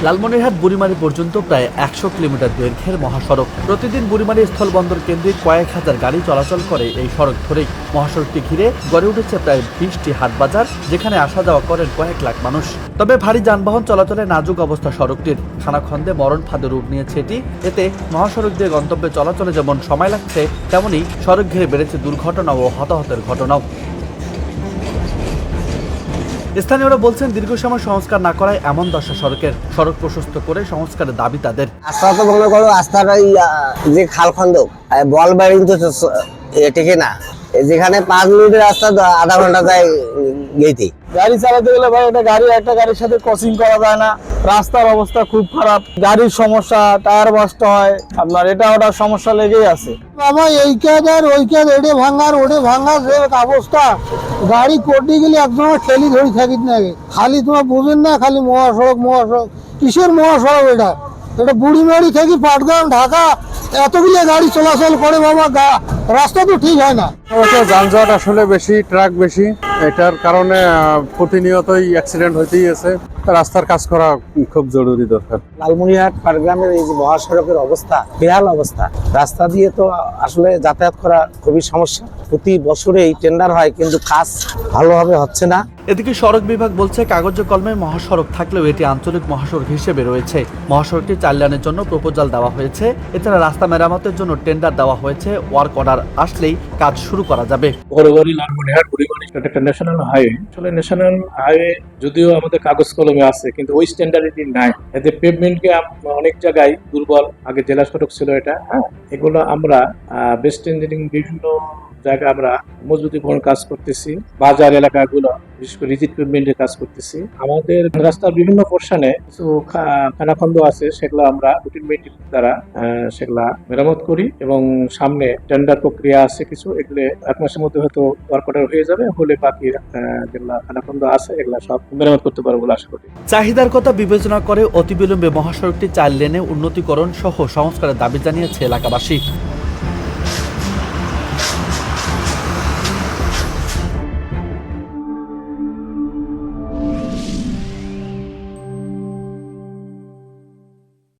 লালমনিরহাট বুড়িমারি পর্যন্ত প্রায় ১০০ কিলোমিটার দৈর্ঘ্যের মহাসড়ক। প্রতিদিন বুড়িমারি স্থলবন্দর কেন্দ্রিক কয়েক হাজার গাড়ি চলাচল করে এই সড়ক ধরেই। মহাসড়কটি ঘিরে গড়ে উঠেছে প্রায় ২০টি হাট বাজার, যেখানে আসা যাওয়া করেন কয়েক লাখ মানুষ। তবে ভারী যানবাহন চলাচলে নাজুক অবস্থা সড়কটির। খানাখন্দে মরণ ফাঁদে রূপ নিয়েছে এটি। এতে মহাসড়ক দিয়ে গন্তব্যে চলাচলে যেমন সময় লাগছে, তেমনি সড়ক ঘিরে বেড়েছে দুর্ঘটনা ও হতাহতের ঘটনাও। স্থানীয়রা বলছেন, দীর্ঘ সময় সংস্কার না করায় এমন দশা সড়কের। সড়ক প্রশস্ত করে সংস্কারের দাবি তাদের। রাস্তা তো মনে করো রাস্তার যে খালখন্দ বল ব্যারিং তো টেকে না, যেখানে ৫ মিনিটের রাস্তা আধা ঘন্টা যায় গেইতে। গাড়ি চালাতে গেলে ভাই একটা গাড়ির সাথে ক্রসিং করা যায় না। রাস্তার অবস্থা খুব খারাপ, গাড়ির সমস্যা, টায়ার বাস্ট হয়, আপনার এটা ওটা সমস্যা লেগেই আছে। বাবা এই কাজ আর ওই কাজ, ওটে ভাঙার যে অবস্থা, গাড়ি করতে গেলে একদম ঠেলি ধরি থাকিস না। খালি তোমার বুঝেন না, খালি মহাসড়ক। কিসের মহাসড়ক এটা? এটা বুড়িমারি থেকে পাটগ্রাম ঢাকা এতগুলো গাড়ি চলাচল করে বাবা, রাস্তা তো ঠিক হয় না। যানজট আসলে বেশি, ট্রাক বেশি, এটার কারণে প্রতিনিয়তই অ্যাক্সিডেন্ট হইতেই আছে। রাস্তার কাজ করা খুব জরুরি দরকার। লালমনিরহাট পাটগ্রামের এই যে মহাসড়কের অবস্থা, বেহাল অবস্থা। রাস্তা দিয়ে তো আসলে যাতায়াত করা খুবই সমস্যা। প্রতি বছরেই টেন্ডার হয়, কিন্তু কাজ ভালোভাবে হচ্ছে না। এদিকে সড়ক বিভাগ বলছে, কাগজে কলমে মহাসড়ক থাকলেও এটি আঞ্চলিক মহাসড়ক হিসেবে রয়েছে। মহাসড়কটি ৪ লেনের জন্য প্রপোজাল দেওয়া হয়েছে। এছাড়া রাস্তা মেরামতের জন্য টেন্ডার দেওয়া হয়েছে। ওয়ার্ক অর্ডার আসলেই কাজ শুরু করা যাবে। বড়বাড়ি লালমনিরহাট বুড়িমারি এটা একটা ন্যাশনাল হাইওয়ে। আসলে ন্যাশনাল হাইওয়ে যদিও আমাদের কাগজ কলমে আছে, কিন্তু ওই স্ট্যান্ডার্ডটি নাই। এতে পেভমেন্টকে অনেক জায়গায় দুর্বল। আগে জেলা সড়ক ছিল এটা। এগুলো আমরা বেস্ট ইঞ্জিনিয়ারিং বিভিন্ন জায়গায় আমরা মজবুতিকরণ কাজ করতেছি। বাজার এলাকাগুলো বিশেষ করে রিজিড পেভমেন্টের কাজ করতেছি। আমাদের রাস্তার বিভিন্ন পোর্শনে কিছু খানাখন্দ আছে, সেগুলো আমরা রুটিন মেইনটেন্স দ্বারা সেগুলা মেরামত করি এবং সামনে টেন্ডার প্রক্রিয়া আছে কিছু, এগুলো ১ মাসের মধ্যে হয়তো ওয়ার্ক অর্ডার হয়ে যাবে। হলে বাকি যেগুলা খানাখন্দ আছে এগুলা সব মেরামত করতে পারবো বলে আশা করি। চাহিদার কথা বিবেচনা করে অতিবিলম্বে মহাসড়কটি ৪ লেনে উন্নতিকরণ সহ সংস্কারের দাবি জানিয়েছে এলাকাবাসী।